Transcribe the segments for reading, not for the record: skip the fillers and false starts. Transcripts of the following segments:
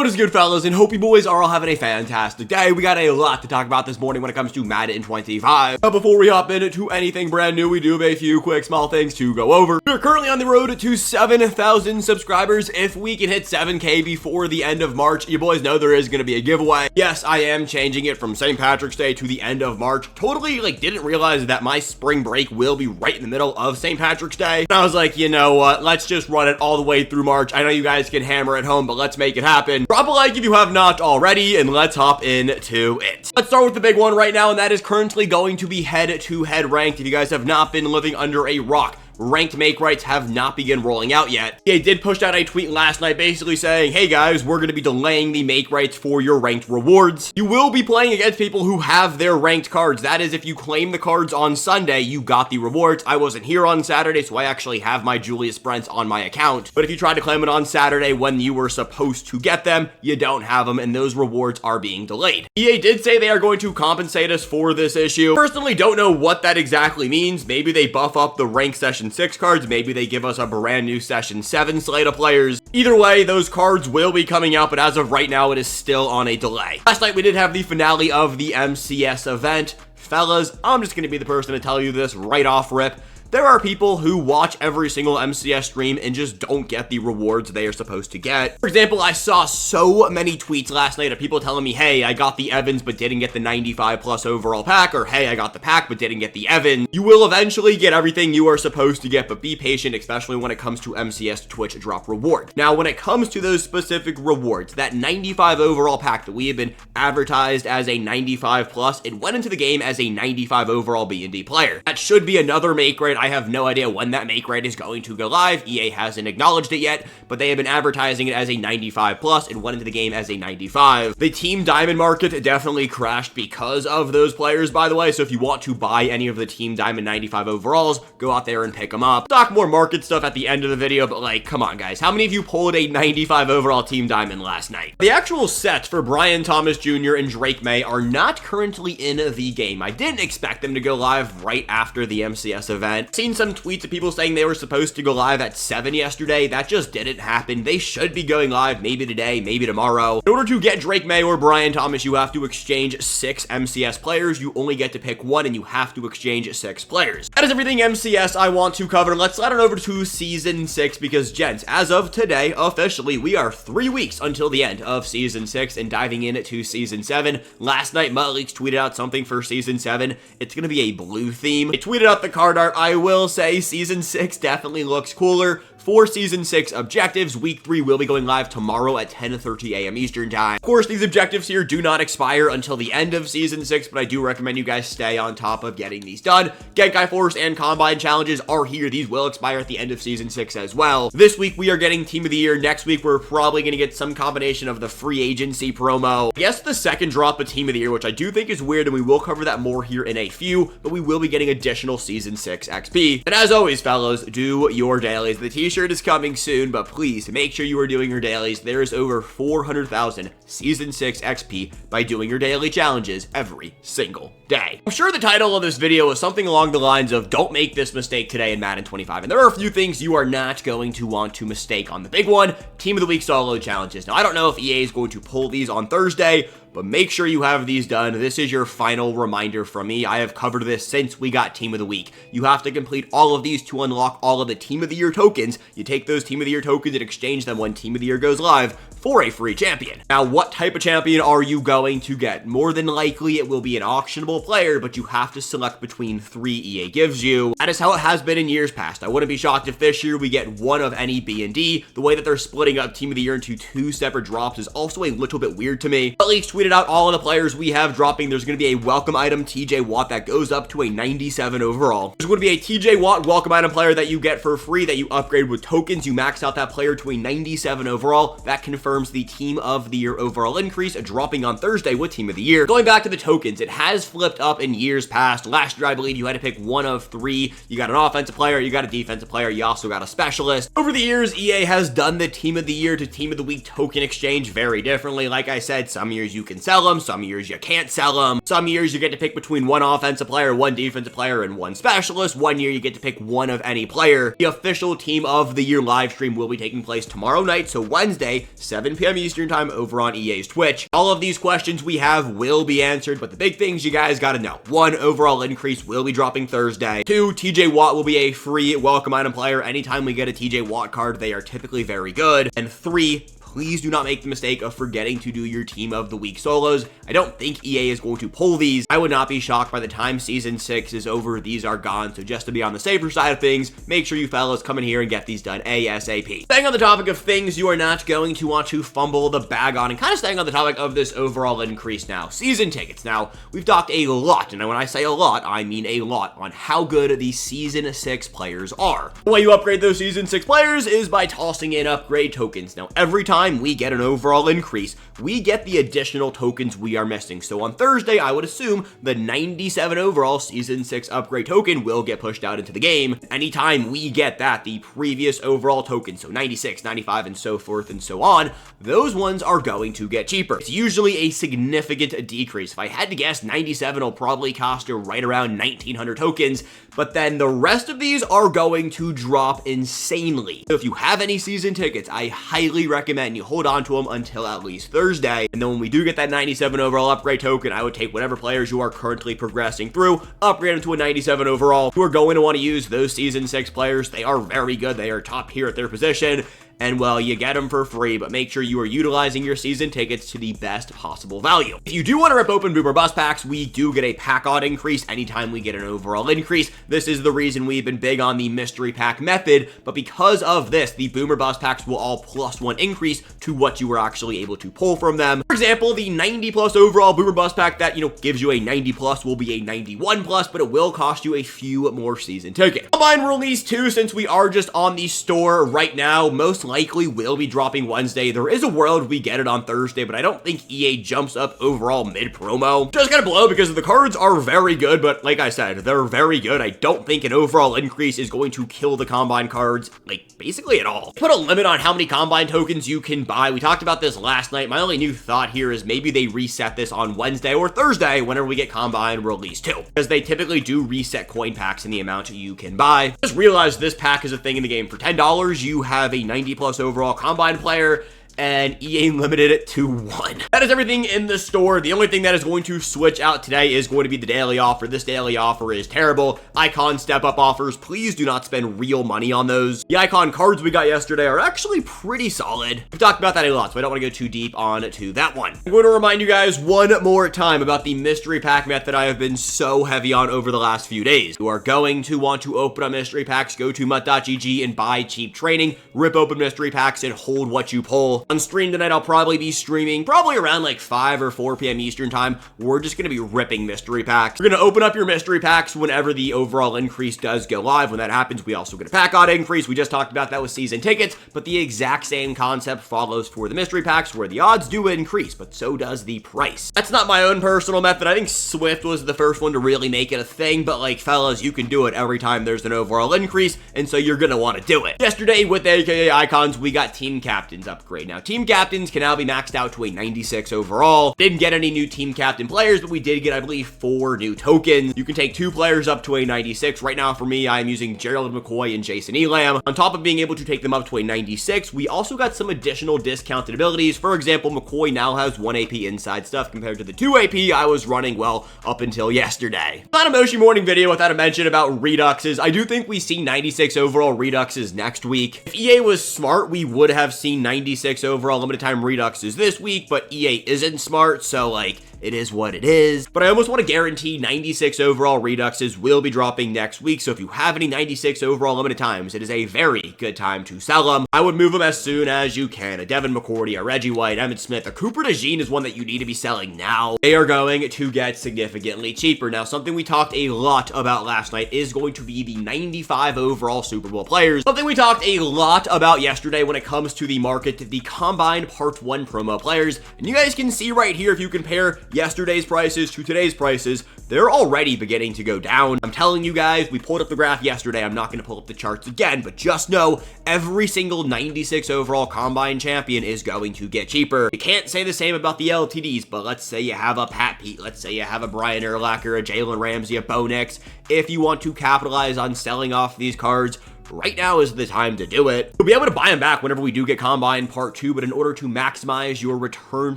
What is good, fellas, and hope you boys are all having a fantastic day. We got a lot to talk about this morning when it comes to Madden 25. But before we hop into anything brand new, we do have a few quick small things to go over. We're currently on the road to 7,000 subscribers. If we can hit 7K before the end of March, you boys know there is going to be a giveaway. Yes, I am changing it from St. Patrick's Day to the end of March. Totally, didn't realize that my spring break will be right in the middle of St. Patrick's Day. And I was like, you know what, let's just run it all the way through March. I know you guys can hammer at home, but let's make it happen. Drop a like if you have not already, and let's hop into it. Let's start with the big one right now, and that is currently going to be head-to-head ranked. If you guys have not been living under a rock, ranked Makerights have not begun rolling out yet. They did push out a tweet last night basically saying, hey guys, we're going to be delaying the Makerights for your ranked rewards. You will be playing against people who have their ranked cards. That is, if you claim the cards on Sunday, you got the rewards. I wasn't here on Saturday, so I actually have my Julius Brents on my account. But if you try to claim it on Saturday when you were supposed to get them, you don't have them, and those rewards are being delayed. EA did say they are going to compensate us for this issue. Personally, don't know what that exactly means. Maybe they buff up the rank session 6 cards, maybe they give us a brand new session 7 slate of players. Either way, those cards will be coming out, but as of right now, it is still on a delay. Last night, we did have the finale of the MCS event. Fellas, I'm just going to be the person to tell you this right off rip. There are people who watch every single MCS stream and just don't get the rewards they are supposed to get. For example, I saw so many tweets last night of people telling me, hey, I got the Evans but didn't get the 95 plus overall pack, or hey, I got the pack but didn't get the Evans. You will eventually get everything you are supposed to get, but be patient, especially when it comes to MCS Twitch drop reward. Now, when it comes to those specific rewards, that 95 overall pack that we have been advertised as a 95 plus, it went into the game as a 95 overall B&D player. That should be another Makerite. I have no idea when that Makerite is going to go live. EA hasn't acknowledged it yet, but they have been advertising it as a 95 plus and went into the game as a 95. The Team Diamond market definitely crashed because of those players, by the way, so if you want to buy any of the Team Diamond 95 overalls, go out there and pick them up. Talk more market stuff at the end of the video, but come on guys, how many of you pulled a 95 overall Team Diamond last night? The actual sets for Brian Thomas Jr. and Drake May are not currently in the game. I didn't expect them to go live right after the MCS event. Seen some tweets of people saying they were supposed to go live at 7 yesterday. That just didn't happen. They should be going live maybe today, maybe tomorrow. In order to get Drake May or Brian Thomas, you have to exchange 6 MCS players. You only get to pick one, and you have to exchange 6 players. That is everything MCS I want to cover. Let's slide on over to Season 6 because, gents, as of today, officially, we are 3 weeks until the end of Season 6 and diving into Season 7. Last night, Leaks tweeted out something for Season 7. It's going to be a blue theme. They tweeted out the card art. I will say Season 6 definitely looks cooler. For Season 6 objectives, Week 3 will be going live tomorrow at 10:30 a.m. Eastern Time. Of course, these objectives here do not expire until the end of Season 6, but I do recommend you guys stay on top of getting these done. Genkai Force and Combine challenges are here. These will expire at the end of Season 6 as well. This week, we are getting Team of the Year. Next week, we're probably going to get some combination of the free agency promo. I guess the second drop of Team of the Year, which I do think is weird, and we will cover that more here in a few, but we will be getting additional Season 6 XP. And as always, fellows, do your dailies. The t-shirt is coming soon, but please make sure you are doing your dailies. There is over 400,000 Season 6 XP by doing your daily challenges every single day. I'm sure the title of this video is something along the lines of don't make this mistake today in Madden 25, and there are a few things you are not going to want to mistake on the big one, Team of the Week solo challenges. Now, I don't know if EA is going to pull these on Thursday, but make sure you have these done. This is your final reminder from me. I have covered this since we got Team of the Week. You have to complete all of these to unlock all of the Team of the Year tokens. You take those Team of the Year tokens and exchange them when Team of the Year goes live for a free champion. Now, what type of champion are you going to get? More than likely, it will be an auctionable player, but you have to select between 3 EA gives you. That is how it has been in years past. I wouldn't be shocked if this year we get one of any B&D. The way that they're splitting up Team of the Year into 2 separate drops is also a little bit weird to me. But Leaks tweeted out all of the players we have dropping. There's going to be a welcome item TJ Watt that goes up to a 97 overall. There's going to be a TJ Watt welcome item player that you get for free that you upgrade with tokens. You max out that player to a 97 overall. That confirms the Team of the Year overall increase, dropping on Thursday with Team of the Year. Going back to the tokens, it has flipped up in years past. Last year, I believe you had to pick one of 3. You got an offensive player, you got a defensive player, you also got a specialist. Over the years, EA has done the Team of the Year to Team of the Week token exchange very differently. Like I said, some years you can sell them, some years you can't sell them. Some years you get to pick between one offensive player, one defensive player, and one specialist. One year you get to pick one of any player. The official Team of the Year live stream will be taking place tomorrow night, so Wednesday, 7 7 p.m. Eastern time over on EA's Twitch. All of these questions we have will be answered, but the big things you guys gotta know. 1, overall increase will be dropping Thursday. 2, TJ Watt will be a free welcome item player. Anytime we get a TJ Watt card, they are typically very good. And 3, please do not make the mistake of forgetting to do your team of the week solos. I don't think EA is going to pull these. I would not be shocked by the time season 6 is over, these are gone. So just to be on the safer side of things, make sure you fellas come in here and get these done ASAP. Staying on the topic of things you are not going to want to fumble the bag on, and kind of staying on the topic of this overall increase now, season tickets. Now, we've talked a lot, and when I say a lot, I mean a lot, on how good the season 6 players are. The way you upgrade those season 6 players is by tossing in upgrade tokens. Now, every time we get an overall increase, we get the additional tokens we are missing. So on Thursday, I would assume the 97 overall season 6 upgrade token will get pushed out into the game. Anytime we get that, the previous overall token, so 96, 95, and so forth and so on, those ones are going to get cheaper. It's usually a significant decrease. If I had to guess, 97 will probably cost you right around 1900 tokens, but then the rest of these are going to drop insanely. So if you have any season tickets, I highly recommend you hold on to them until at least Thursday. And then when we do get that 97 overall upgrade token, I would take whatever players you are currently progressing through, upgrade them to a 97 overall. You are going to want to use those season 6 players. They are very good. They are top tier at their position. And well, you get them for free, but make sure you are utilizing your season tickets to the best possible value. If you do want to rip open Boomer Bust Packs, we do get a pack odd increase anytime we get an overall increase. This is the reason we've been big on the mystery pack method, but because of this, the Boomer Bust Packs will all +1 increase to what you were actually able to pull from them. For example, the 90 plus overall Boomer Bust Pack that, gives you a 90 plus will be a 91 plus, but it will cost you a few more season tickets. Combine Release 2, since we are just on the store right now, most likely will be dropping Wednesday. There is a world we get it on Thursday, but I don't think EA jumps up overall mid-promo. Just gonna blow because the cards are very good, but like I said, they're very good. I don't think an overall increase is going to kill the Combine cards, basically at all. Put a limit on how many Combine tokens you can buy. We talked about this last night. My only new thought here is maybe they reset this on Wednesday or Thursday whenever we get Combine Release 2, because they typically do reset coin packs in the amount you can buy. Just realize this pack is a thing in the game. For $10, you have a 90 plus overall Combine player, and EA limited it to 1. That is everything in the store. The only thing that is going to switch out today is going to be the daily offer. This daily offer is terrible. Icon step-up offers, please do not spend real money on those. The icon cards we got yesterday are actually pretty solid. We've talked about that a lot, so I don't want to go too deep on to that one. I'm going to remind you guys one more time about the mystery pack method I have been so heavy on over the last few days. You are going to want to open up mystery packs, go to mutt.gg and buy cheap training, rip open mystery packs, and hold what you pull. On stream tonight, I'll probably be streaming probably around 5 or 4 p.m. Eastern time. We're just going to be ripping mystery packs. We're going to open up your mystery packs whenever the overall increase does go live. When that happens, we also get a pack odd increase. We just talked about that with season tickets, but the exact same concept follows for the mystery packs, where the odds do increase, but so does the price. That's not my own personal method. I think Swift was the first one to really make it a thing, but fellas, you can do it every time there's an overall increase, and so you're going to want to do it. Yesterday with the AKA icons, we got team captains upgrade. Now, team captains can now be maxed out to a 96 overall. Didn't get any new team captain players, but we did get, I believe, 4 new tokens. You can take 2 players up to a 96. Right now, for me, I'm using Gerald McCoy and Jason Elam. On top of being able to take them up to a 96, we also got some additional discounted abilities. For example, McCoy now has 1 AP inside stuff compared to the 2 AP I was running, well, up until yesterday. Not a Moshi Morning video without a mention about reduxes. I do think we see 96 overall reduxes next week. If EA was smart, we would have seen 96 overall limited time reduxes this week, but EA isn't smart, so it is what it is. But I almost want to guarantee 96 overall reduxes will be dropping next week, so if you have any 96 overall limited times, it is a very good time to sell them. I would move them as soon as you can. A Devin McCourty, a Reggie White, Emmitt Smith, a Cooper DeJean is one that you need to be selling now. They are going to get significantly cheaper. Now, something we talked a lot about last night is going to be the 95 overall Super Bowl players. Something we talked a lot about yesterday when it comes to the market, the Combine Part 1 promo players. And you guys can see right here, if you compare yesterday's prices to today's prices, they're already beginning to go down. I'm telling you guys, we pulled up the graph yesterday. I'm not going to pull up the charts again, but just know every single 96 overall Combine champion is going to get cheaper. You can't say the same about the LTDs, but let's say you have a Pat Pete, let's say you have a Brian Urlacher, a Jalen Ramsey, a Bo Nix. If you want to capitalize on selling off these cards, right now is the time to do it. You'll be able to buy them back whenever we do get Combine Part 2, but in order to maximize your return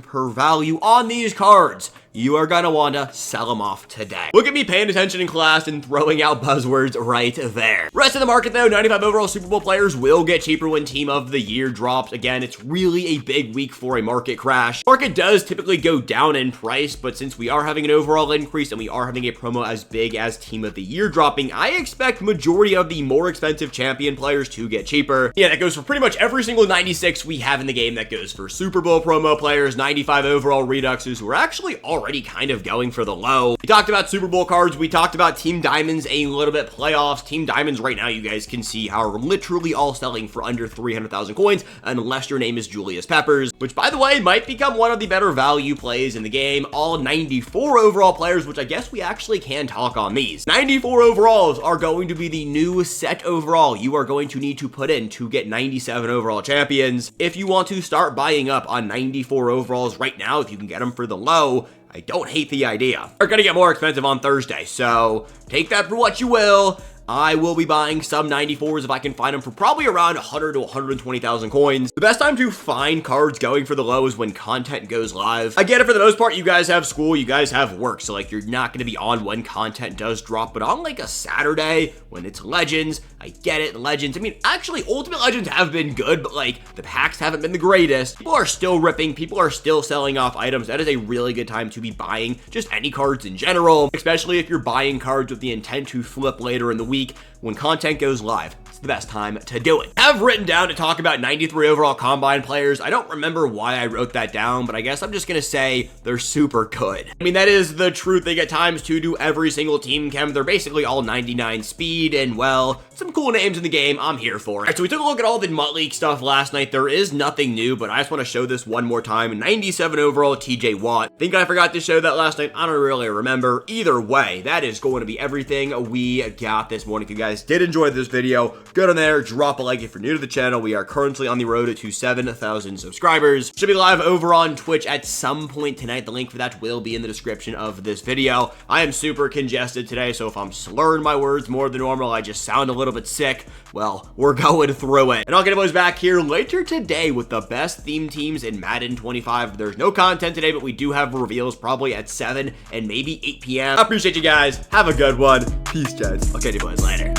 per value on these cards, you are gonna wanna sell them off today. Look at me paying attention in class and throwing out buzzwords right there. Rest of the market though, 95 overall Super Bowl players will get cheaper when Team of the Year drops. Again, it's really a big week for a market crash. Market does typically go down in price, but since we are having an overall increase and we are having a promo as big as Team of the Year dropping, I expect majority of the more expensive champion players to get cheaper. Yeah, that goes for pretty much every single 96 we have in the game. That goes for Super Bowl promo players, 95 overall reduxes who are actually already kind of going for the low. We talked about Super Bowl cards. We talked about Team Diamonds a little bit, playoffs. Team Diamonds right now, you guys can see how are literally all selling for under 300,000 coins, unless your name is Julius Peppers, which by the way, might become one of the better value plays in the game. All 94 overall players, which I guess we actually can talk on these. 94 overalls are going to be the new set overall you are going to need to put in to get 97 overall champions. If you want to start buying up on 94 overalls right now, if you can get them for the low, I don't hate the idea. They're gonna get more expensive on Thursday, so take that for what you will. I will be buying some 94s if I can find them for probably around 100 to 120,000 coins. The best time to find cards going for the low is when content goes live. I get it, for the most part, you guys have school, you guys have work, so like you're not gonna be on when content does drop, but on like a Saturday when it's Legends, I get it, Legends. I mean, actually, Ultimate Legends have been good, but like the packs haven't been the greatest. People are still ripping, people are still selling off items. That is a really good time to be buying just any cards in general, especially if you're buying cards with the intent to flip later in the week when content goes live. It's the best time to do it. I've written down to talk about 93 overall Combine players. I don't remember why I wrote that down, but I guess I'm just gonna say they're super good. I mean, that is the truth. They get ×2 to every single team chem. They're basically all 99 speed, and well, some cool names in the game. I'm here for it. All right, so we took a look at all the Mutt League stuff last night. There is nothing new, but I just want to show this one more time. 97 overall TJ Watt. I think I forgot to show that last night. I don't really remember. Either way, that is going to be everything we got this morning. If you guys did enjoy this video, go down there, drop a like if you're new to the channel. We are currently on the road to 7,000 subscribers. Should be live over on Twitch at some point tonight. The link for that will be in the description of this video. I am super congested today, so if I'm slurring my words more than normal, I just sound a little bit sick, well, we're going through it. And I'll get you boys back here later today with the best theme teams in Madden 25. There's no content today, but we do have reveals probably at 7 and maybe 8 p.m. I appreciate you guys. Have a good one. Peace, gents. I'll catch you boys later.